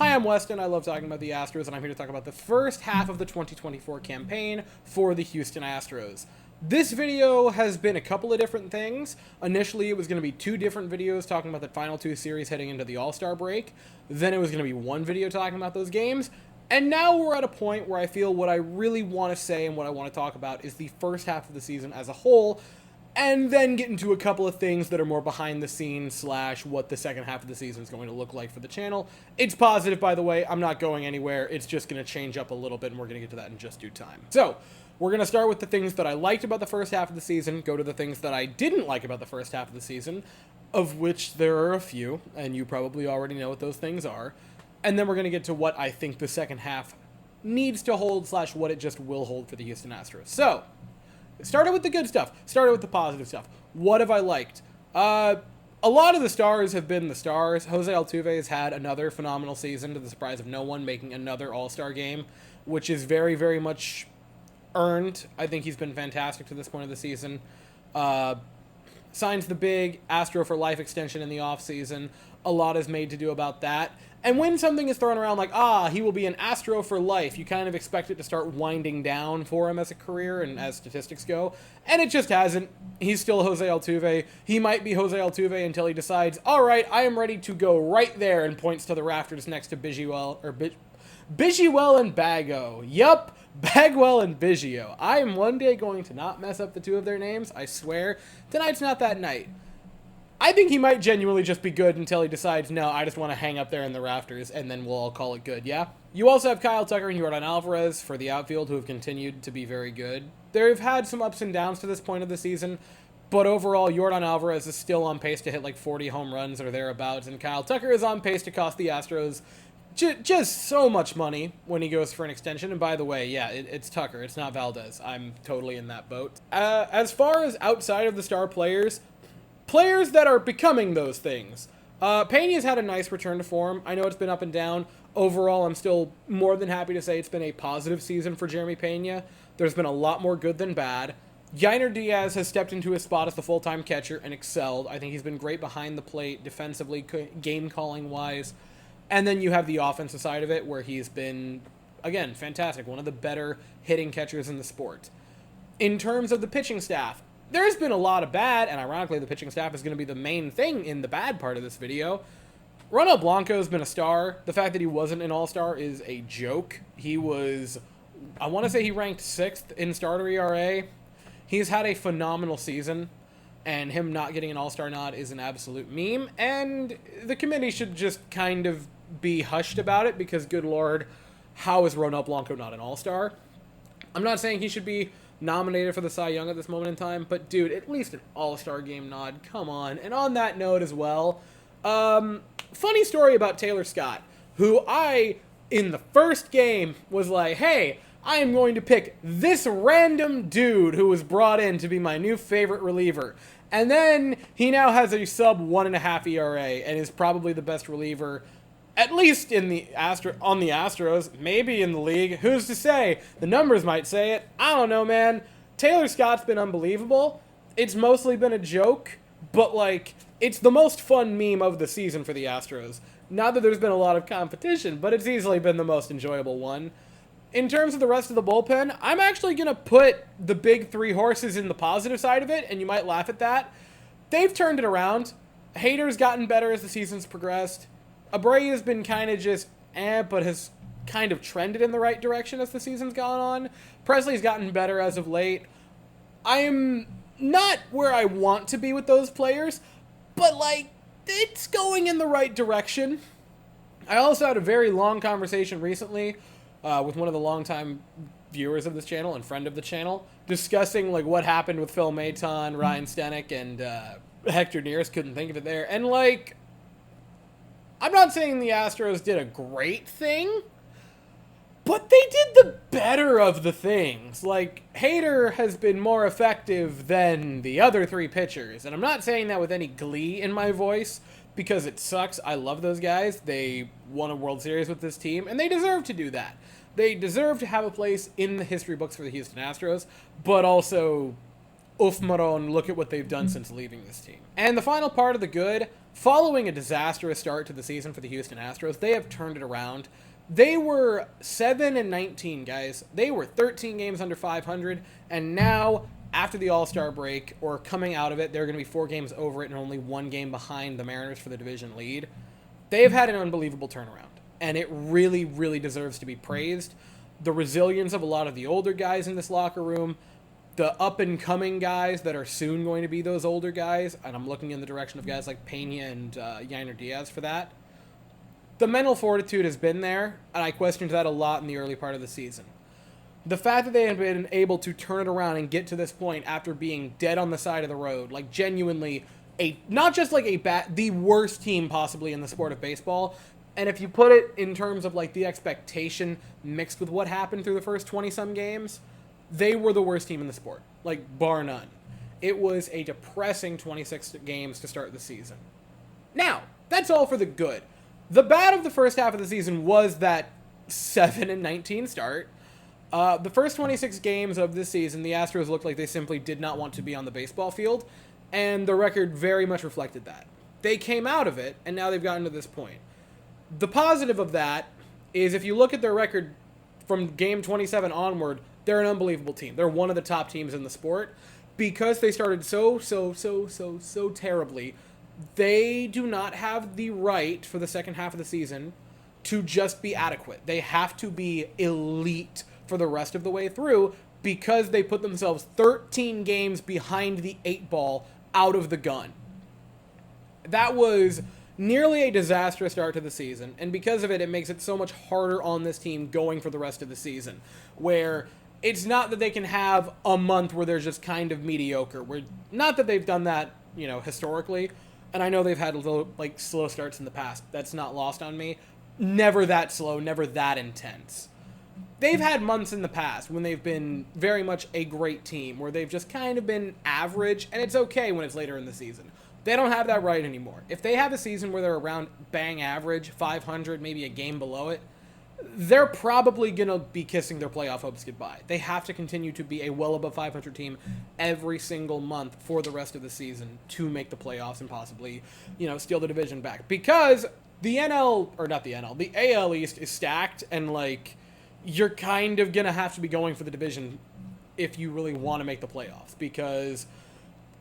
Hi, I'm Weston. I love talking about the Astros, and I'm here to talk about the first half of the 2024 campaign for the Houston Astros. This video has been a couple of different things. Initially, it was going to be two different videos talking about the final two series heading into the All-Star break. Then it was going to be one video talking about those games. And now we're at a point where I feel what I really want to say and what I want to talk about is the first half of the season as a whole, and then get into a couple of things that are more behind the scenes / what the second half of the season is going to look like for the channel. It's positive, by the way. I'm not going anywhere. It's just going to change up a little bit, and we're going to get to that in just due time. So, we're going to start with the things that I liked about the first half of the season, go to the things that I didn't like about the first half of the season, of which there are a few, and you probably already know what those things are. And then we're going to get to what I think the second half needs to hold / what it just will hold for the Houston Astros. So, started with the good stuff. Started with the positive stuff. What have I liked? A lot of the stars have been the stars. Jose Altuve has had another phenomenal season to the surprise of no one, making another All-Star game, which is very, very much earned. I think he's been fantastic to this point of the season. Signs the big Astro for life extension in the offseason. A lot is made to do about that. And when something is thrown around like, he will be an Astro for life, you kind of expect it to start winding down for him as a career and as statistics go. And it just hasn't. He's still Jose Altuve. He might be Jose Altuve until he decides, all right, I am ready to go right there, and points to the rafters next to Biggiewell and Bago. Yup, Bagwell and Biggio. I am one day going to not mess up the two of their names, I swear. Tonight's not that night. I think he might genuinely just be good until he decides, no, I just want to hang up there in the rafters, and then we'll all call it good, yeah? You also have Kyle Tucker and Yordan Alvarez for the outfield, who have continued to be very good. They've had some ups and downs to this point of the season, but overall, Yordan Alvarez is still on pace to hit like 40 home runs or thereabouts, and Kyle Tucker is on pace to cost the Astros just so much money when he goes for an extension. And by the way, yeah, it's Tucker. It's not Valdez. I'm totally in that boat. As far as outside of the star players that are becoming those things, Pena's had a nice return to form. I know it's been up and down. Overall, I'm still more than happy to say it's been a positive season for Jeremy Pena. There's been a lot more good than bad. Yainer Diaz has stepped into his spot as the full-time catcher and excelled. I think he's been great behind the plate, defensively, game-calling-wise. And then you have the offensive side of it, where he's been, again, fantastic. One of the better hitting catchers in the sport. In terms of the pitching staff, there's been a lot of bad, and ironically, the pitching staff is going to be the main thing in the bad part of this video. Ronald Blanco's been a star. The fact that he wasn't an all-star is a joke. He was, I want to say he ranked 6th in starter ERA. He's had a phenomenal season, and him not getting an all-star nod is an absolute meme, and the committee should just kind of be hushed about it, because good lord, how is Ronald Blanco not an all-star? I'm not saying he should be nominated for the Cy Young at this moment in time, but dude, at least an all-star game nod, come on. And on that note as well, funny story about Taylor Scott, who in the first game, was like, hey, I am going to pick this random dude who was brought in to be my new favorite reliever. And then he now has a sub 1.5 ERA and is probably the best reliever, at least on the Astros, maybe in the league. Who's to say? The numbers might say it. I don't know, man. Taylor Scott's been unbelievable. It's mostly been a joke, but like, it's the most fun meme of the season for the Astros. Not that there's been a lot of competition, but it's easily been the most enjoyable one. In terms of the rest of the bullpen, I'm actually going to put the big three horses in the positive side of it, and you might laugh at that. They've turned it around. Hader's gotten better as the season's progressed. Abreu has been kind of just but has kind of trended in the right direction as the season's gone on. Presley's gotten better as of late. I am not where I want to be with those players, but like, it's going in the right direction. I also had a very long conversation recently with one of the longtime viewers of this channel and friend of the channel, discussing like what happened with Phil Maton, Ryan Stenek, and Hector Neris. Couldn't think of it there. And like, I'm not saying the Astros did a great thing, but they did the better of the things. Like, Hader has been more effective than the other three pitchers, and I'm not saying that with any glee in my voice, because it sucks. I love those guys. They won a World Series with this team, and they deserve to do that. They deserve to have a place in the history books for the Houston Astros, but also Uf Maron, look at what they've done since leaving this team. And the final part of the good, following a disastrous start to the season for the Houston Astros, they have turned it around. They were 7-19, guys. They were 13 games under 500, and now, after the All-Star break, or coming out of it, they're going to be 4 games over it and only 1 game behind the Mariners for the division lead. They've had an unbelievable turnaround, and it really, really deserves to be praised. The resilience of a lot of the older guys in this locker room, the up-and-coming guys that are soon going to be those older guys, and I'm looking in the direction of guys like Pena and Yainer Diaz for that. The mental fortitude has been there, and I questioned that a lot in the early part of the season. The fact that they have been able to turn it around and get to this point after being dead on the side of the road, like genuinely not just like the worst team possibly in the sport of baseball, and if you put it in terms of like the expectation mixed with what happened through the first 20-some games, they were the worst team in the sport, like bar none. It was a depressing 26 games to start the season. Now, that's all for the good. The bad of the first half of the season was that 7-19 start. The first 26 games of this season, the Astros looked like they simply did not want to be on the baseball field, and the record very much reflected that. They came out of it, and now they've gotten to this point. The positive of that is if you look at their record from game 27 onward, they're an unbelievable team. They're one of the top teams in the sport. Because they started so terribly, they do not have the right for the second half of the season to just be adequate. They have to be elite for the rest of the way through because they put themselves 13 games behind the 8 ball out of the gun. That was nearly a disastrous start to the season, and because of it, it makes it so much harder on this team going for the rest of the season, where it's not that they can have a month where they're just kind of mediocre. Not that they've done that, historically, and I know they've had a little, slow starts in the past. That's not lost on me. Never that slow, never that intense. They've had months in the past when they've been very much a great team, where they've just kind of been average, and it's okay when it's later in the season. They don't have that right anymore. If they have a season where they're around bang average, 500, maybe a game below it, they're probably going to be kissing their playoff hopes goodbye. They have to continue to be a well above 500 team every single month for the rest of the season to make the playoffs and possibly, steal the division back. Because the the AL East is stacked, and, you're kind of going to have to be going for the division if you really want to make the playoffs. Because,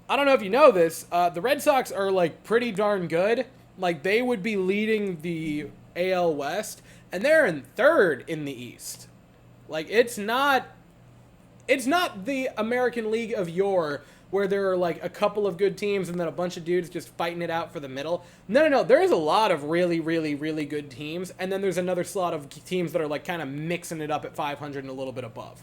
I don't know if you know this, the Red Sox are, pretty darn good. They would be leading the AL West, and they're in third in the East. It's not the American League of yore, where there are, a couple of good teams and then a bunch of dudes just fighting it out for the middle. No. There's a lot of really, really, really good teams, and then there's another slot of teams that are, kind of mixing it up at 500 and a little bit above.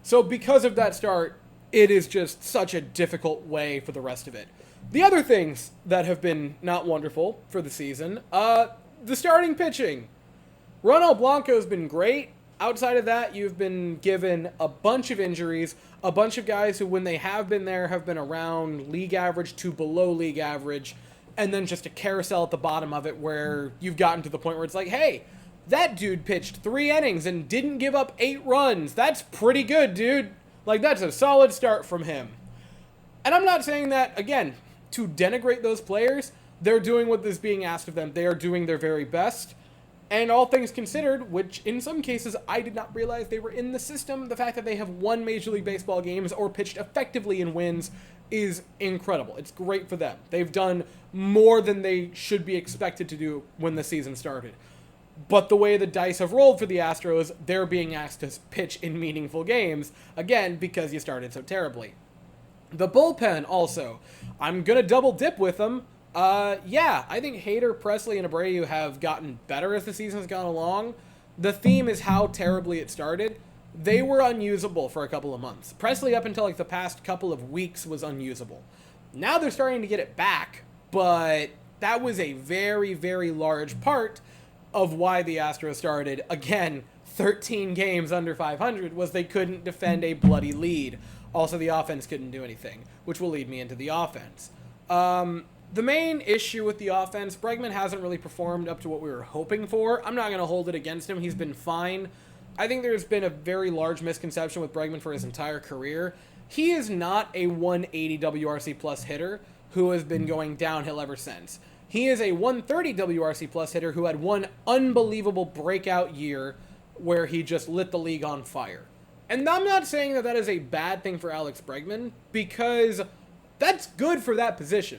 So because of that start, it is just such a difficult way for the rest of it. The other things that have been not wonderful for the season, the starting pitching. Ronald Blanco's been great. Outside of that, you've been given a bunch of injuries, a bunch of guys who, when they have been there, have been around league average to below league average, and then just a carousel at the bottom of it where you've gotten to the point where it's like, hey, that dude pitched 3 innings and didn't give up 8 runs. That's pretty good, dude. That's a solid start from him. And I'm not saying that, again, to denigrate those players. They're doing what is being asked of them. They are doing their very best. And all things considered, which in some cases I did not realize they were in the system, the fact that they have won Major League Baseball games or pitched effectively in wins is incredible. It's great for them. They've done more than they should be expected to do when the season started. But the way the dice have rolled for the Astros, they're being asked to pitch in meaningful games, again, because you started so terribly. The bullpen also. I'm going to double dip with them. I think Hader, Presley, and Abreu have gotten better as the season's gone along. The theme is how terribly it started. They were unusable for a couple of months. Presley, up until the past couple of weeks, was unusable. Now they're starting to get it back, but that was a very, very large part of why the Astros started, again, 13 games under 500, was they couldn't defend a bloody lead. Also, the offense couldn't do anything, which will lead me into the offense. The main issue with the offense, Bregman hasn't really performed up to what we were hoping for. I'm not going to hold it against him. He's been fine. I think there's been a very large misconception with Bregman for his entire career. he is not a 180 WRC plus hitter who has been going downhill ever since. He is a 130 WRC plus hitter who had one unbelievable breakout year where he just lit the league on fire. And I'm not saying that that is a bad thing for Alex Bregman, because that's good for that position.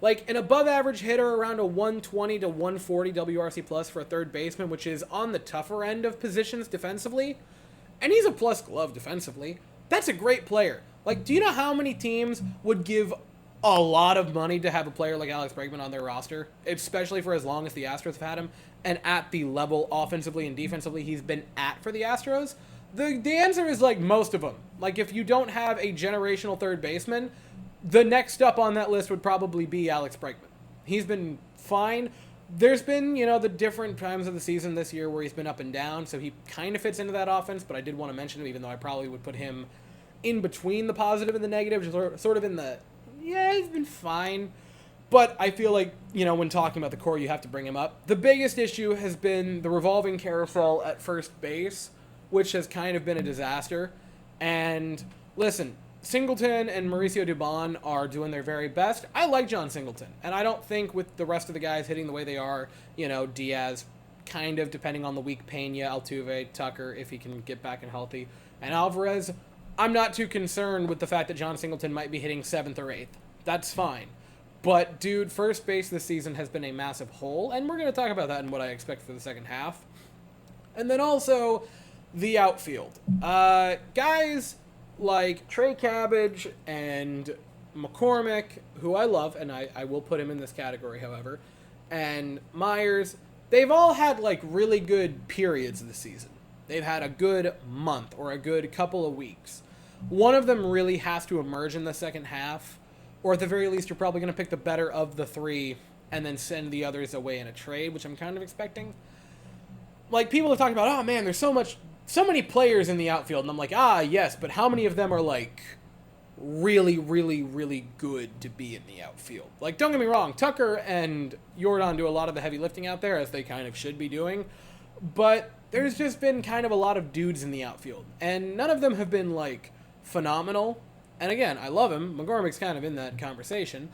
Like, an above-average hitter around a 120 to 140 WRC plus for a third baseman, which is on the tougher end of positions defensively, and he's a plus glove defensively, that's a great player. Like, do you know how many teams would give a lot of money to have a player like Alex Bregman on their roster, especially for as long as the Astros have had him, and at the level offensively and defensively he's been at for the Astros? The answer is, like, most of them. Like, if you don't have a generational third baseman, the next up on that list would probably be Alex Bregman. He's been fine. There's been, the different times of the season this year where he's been up and down, so he kind of fits into that offense, but I did want to mention him, even though I probably would put him in between the positive and the negative, sort of in the, he's been fine. But I feel like, when talking about the core, you have to bring him up. The biggest issue has been the revolving carousel at first base, which has kind of been a disaster. And listen, Singleton and Mauricio Dubon are doing their very best. I like John Singleton, and I don't think with the rest of the guys hitting the way they are, Diaz, kind of, depending on the week, Pena, Altuve, Tucker, if he can get back and healthy, and Alvarez, I'm not too concerned with the fact that John Singleton might be hitting 7th or 8th. That's fine. But, dude, first base this season has been a massive hole, and we're going to talk about that and what I expect for the second half. And then also, the outfield. Guys like Trey Cabbage and McCormick, who I love, and I will put him in this category, however, and Myers, they've all had, really good periods this season. They've had a good month or a good couple of weeks. One of them really has to emerge in the second half, or at the very least, you're probably going to pick the better of the three and then send the others away in a trade, which I'm kind of expecting. Like, people have talked about, oh man, there's so many players in the outfield, and I'm like, yes, but how many of them are, really, really, really good to be in the outfield? Like, don't get me wrong, Tucker and Jordan do a lot of the heavy lifting out there, as they kind of should be doing, but there's just been kind of a lot of dudes in the outfield, and none of them have been, phenomenal. And again, I love him. McCormick's kind of in that conversation.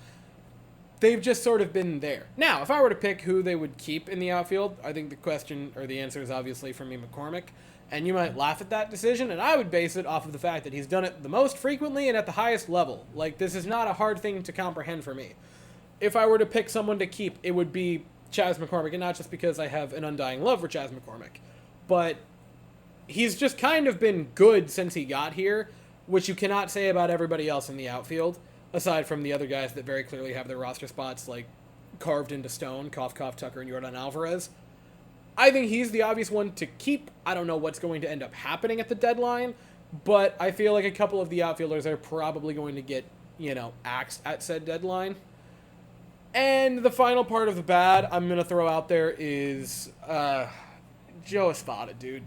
They've just sort of been there. Now, if I were to pick who they would keep in the outfield, I think the question, or the answer is obviously for me, McCormick. And you might laugh at that decision, and I would base it off of the fact that he's done it the most frequently and at the highest level. Like, this is not a hard thing to comprehend for me. If I were to pick someone to keep, it would be Chas McCormick, and not just because I have an undying love for Chas McCormick, but he's just kind of been good since he got here, which you cannot say about everybody else in the outfield, aside from the other guys that very clearly have their roster spots, carved into stone, cough, cough, Tucker and Jordan Alvarez. I think he's the obvious one to keep. I don't know what's going to end up happening at the deadline, but I feel like a couple of the outfielders are probably going to get, axed at said deadline. And the final part of the bad I'm going to throw out there is Joe Espada, dude.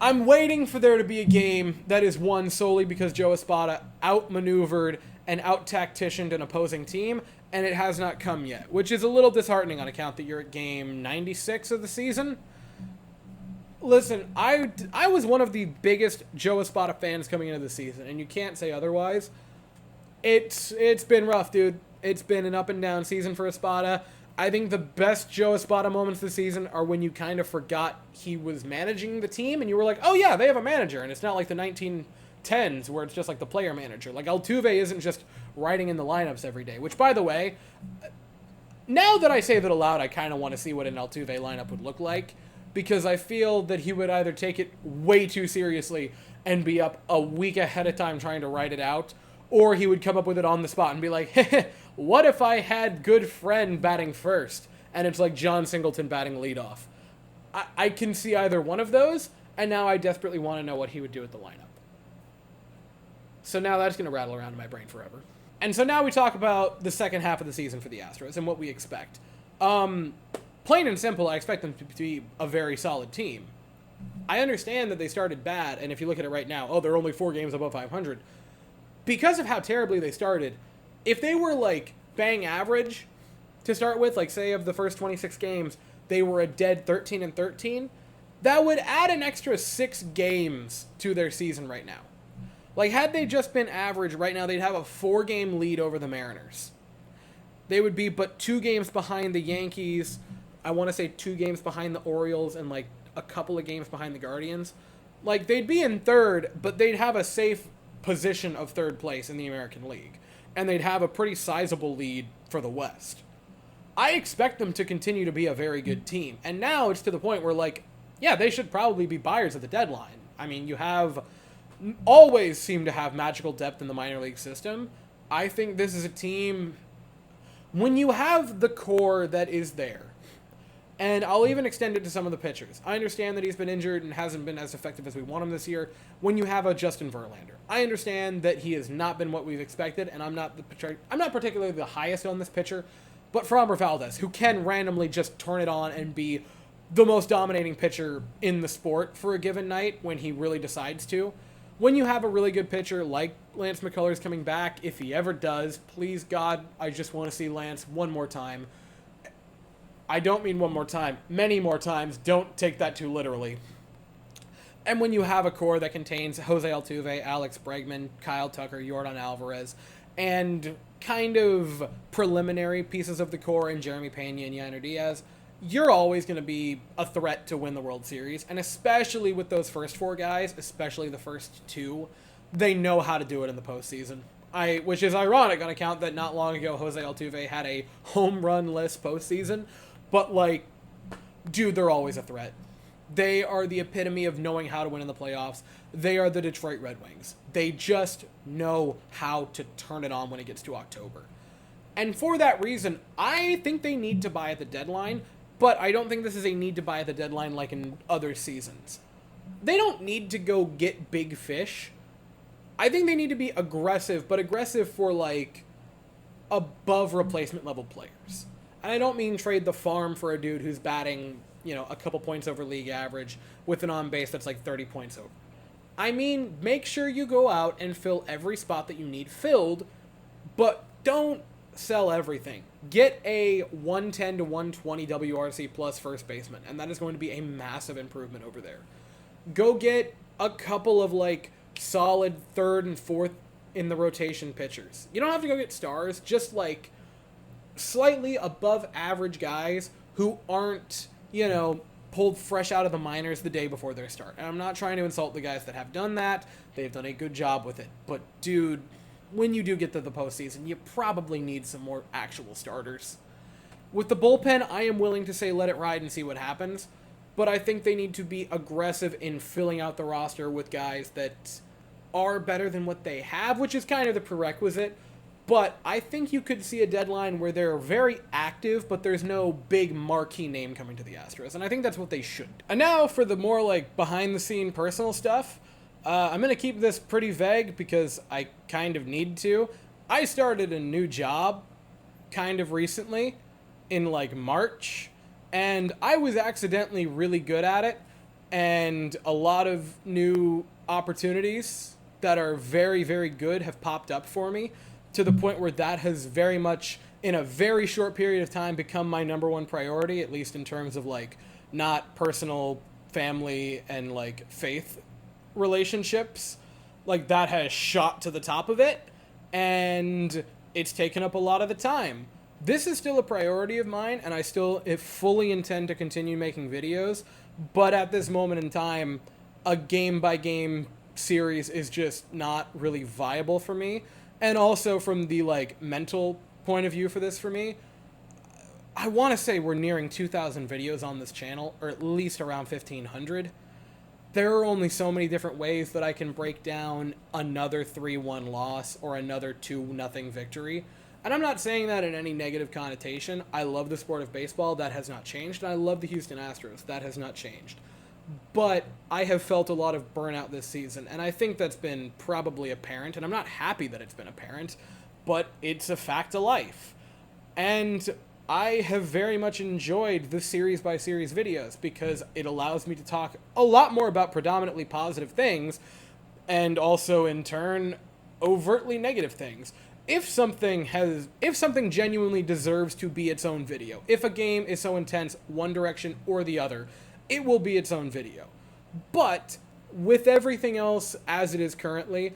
I'm waiting for there to be a game that is won solely because Joe Espada outmaneuvered and out-tacticianed an opposing team, and it has not come yet, which is a little disheartening on account that you're at game 96 of the season. Listen, I was one of the biggest Joe Espada fans coming into the season, and you can't say otherwise. It's been rough, dude. It's been an up-and-down season for Espada. I think the best Joe Espada moments this season are when you kind of forgot he was managing the team, and you were like, oh yeah, they have a manager, and it's not like the 1910s where it's just like the player manager. Like, Altuve isn't just writing in the lineups every day, which, by the way, now that I say that aloud, I kind of want to see what an Altuve lineup would look like, because I feel that he would either take it way too seriously and be up a week ahead of time trying to write it out, or he would come up with it on the spot and be like, what if I had good friend batting first? And it's like John Singleton batting leadoff. I can see either one of those, and now I desperately want to know what he would do with the lineup. So now that's going to rattle around in my brain forever. And so now we talk about the second half of the season for the Astros and what we expect. Plain and simple, I expect them to be a very solid team. I understand that they started bad, and if you look at it right now, they're only 4 games above 500. Because of how terribly they started, if they were, bang average to start with, say of the first 26 games, they were a dead 13-13, that would add an extra 6 games to their season right now. Like, had they just been average right now, they'd have a 4-game lead over the Mariners. They would be but 2 games behind the Yankees. I want to say 2 games behind the Orioles and like a couple of games behind the Guardians. Like, they'd be in third, but they'd have a safe position of third place in the American League. And they'd have a pretty sizable lead for the West. I expect them to continue to be a very good team. And now it's to the point where, like, yeah, they should probably be buyers at the deadline. I mean, you have always seem to have magical depth in the minor league system. I think this is a team, when you have the core that is there, and I'll even extend it to some of the pitchers. I understand that he's been injured and hasn't been as effective as we want him this year. When you have a Justin Verlander, I understand that he has not been what we've expected, and I'm not particularly the highest on this pitcher, but Framber Valdez, who can randomly just turn it on and be the most dominating pitcher in the sport for a given night when he really decides to. When you have a really good pitcher like Lance McCullers coming back, if he ever does, please God, I just want to see Lance one more time. I don't mean one more time, many more times. Don't take that too literally. And when you have a core that contains Jose Altuve, Alex Bregman, Kyle Tucker, Yordan Alvarez, and kind of preliminary pieces of the core in Jeremy Pena and Yainer Diaz, you're always going to be a threat to win the World Series. And especially with those first 4 guys, especially the first 2, they know how to do it in the postseason. Which is ironic on account that not long ago Jose Altuve had a home run-less postseason. But, like, dude, they're always a threat. They are the epitome of knowing how to win in the playoffs. They are the Detroit Red Wings. They just know how to turn it on when it gets to October. And for that reason, I think they need to buy at the deadline, but I don't think this is a need to buy at the deadline like in other seasons. They don't need to go get big fish. I think they need to be aggressive, but aggressive for, like, above replacement level players. And I don't mean trade the farm for a dude who's batting, a couple points over league average with an on-base that's like 30 points over. I mean, make sure you go out and fill every spot that you need filled, but don't sell everything. Get a 110 to 120 WRC plus first baseman, and that is going to be a massive improvement over there. Go get a couple of, like, solid third and fourth in the rotation pitchers. You don't have to go get stars, just, like, slightly above average guys who aren't, pulled fresh out of the minors the day before their start. And I'm not trying to insult the guys that have done that. They've done a good job with it. But, dude, when you do get to the postseason, you probably need some more actual starters. With the bullpen, I am willing to say let it ride and see what happens. But I think they need to be aggressive in filling out the roster with guys that are better than what they have, which is kind of the prerequisite. But I think you could see a deadline where they're very active, but there's no big marquee name coming to the Astros. And I think that's what they should do. And now for the more, like, behind-the-scene personal stuff. I'm going to keep this pretty vague because I kind of need to. I started a new job kind of recently in, like, March. And I was accidentally really good at it. And a lot of new opportunities that are very, very good have popped up for me, to the point where that has very much, in a very short period of time, become my number one priority, at least in terms of, like, not personal, family, and, like, faith relationships. Like, that has shot to the top of it, and it's taken up a lot of the time. This is still a priority of mine, and I still fully intend to continue making videos, but at this moment in time, a game-by-game series is just not really viable for me. And also from the, like, mental point of view for this for me, I want to say we're nearing 2,000 videos on this channel, or at least around 1,500. There are only so many different ways that I can break down another 3-1 loss or another 2-0 victory. And I'm not saying that in any negative connotation. I love the sport of baseball. That has not changed. And I love the Houston Astros. That has not changed. But I have felt a lot of burnout this season, and I think that's been probably apparent, and I'm not happy that it's been apparent, but it's a fact of life. And I have very much enjoyed the series-by-series videos because it allows me to talk a lot more about predominantly positive things, and also, in turn, overtly negative things. If something genuinely deserves to be its own video, if a game is so intense one direction or the other, it will be its own video. But with everything else as it is currently,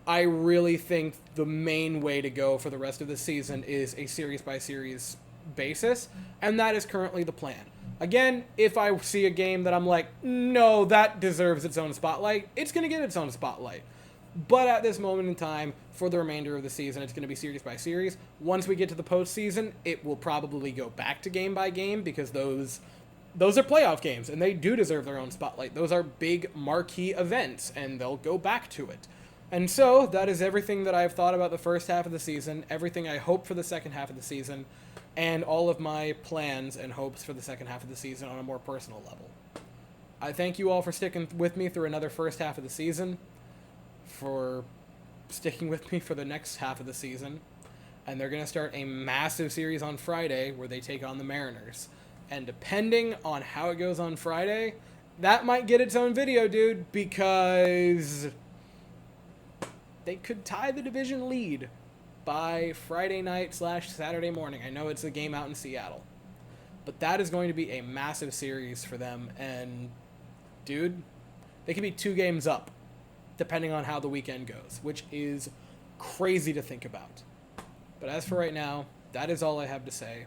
I really think the main way to go for the rest of the season is a series by series basis, and that is currently the plan. Again, if I see a game that I'm like, no, that deserves its own spotlight, it's going to get its own spotlight. But at this moment in time, for the remainder of the season, it's going to be series by series. Once we get to the postseason, it will probably go back to game by game because those are playoff games, and they do deserve their own spotlight. Those are big marquee events, and they'll go back to it. And so, that is everything that I've thought about the first half of the season, everything I hope for the second half of the season, and all of my plans and hopes for the second half of the season on a more personal level. I thank you all for sticking with me through another first half of the season, for sticking with me for the next half of the season, and they're going to start a massive series on Friday where they take on the Mariners. And depending on how it goes on Friday, that might get its own video, dude, because they could tie the division lead by Friday night / Saturday morning. I know it's a game out in Seattle, but that is going to be a massive series for them. And, dude, they could be 2 games up, depending on how the weekend goes, which is crazy to think about. But as for right now, that is all I have to say.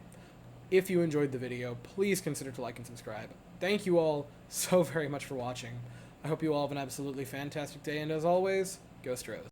If you enjoyed the video, please consider to like and subscribe. Thank you all so very much for watching. I hope you all have an absolutely fantastic day, and as always, go Astros.